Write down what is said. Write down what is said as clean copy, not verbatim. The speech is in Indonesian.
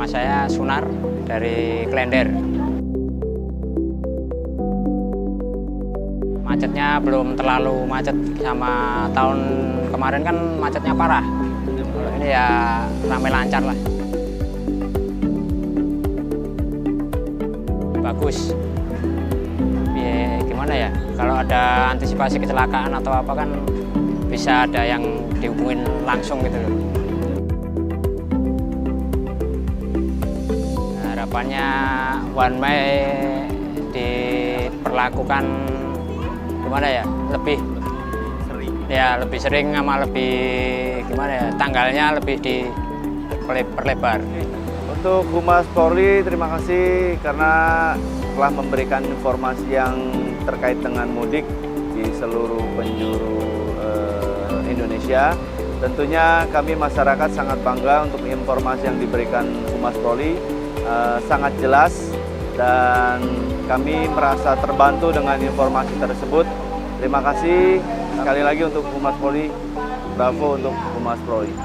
saya Sunar dari Klender. Macetnya belum terlalu macet sama tahun kemarin, kan macetnya parah. Kalau ini ya ramai lancar lah. Bagus. Gimana ya, kalau ada antisipasi kecelakaan atau apa kan bisa ada yang dihubungin langsung gitu loh. Harapannya one way diperlakukan gimana ya, lebih sering sama lebih gimana ya, tanggalnya lebih diperlebar. Untuk Humas Polri, terima kasih karena telah memberikan informasi yang terkait dengan mudik di seluruh penjuru Indonesia. Tentunya kami masyarakat sangat bangga untuk informasi yang diberikan Humas Polri, sangat jelas dan kami merasa terbantu dengan informasi tersebut. Terima kasih sekali lagi untuk Humas Polri, bravo untuk Humas Polri.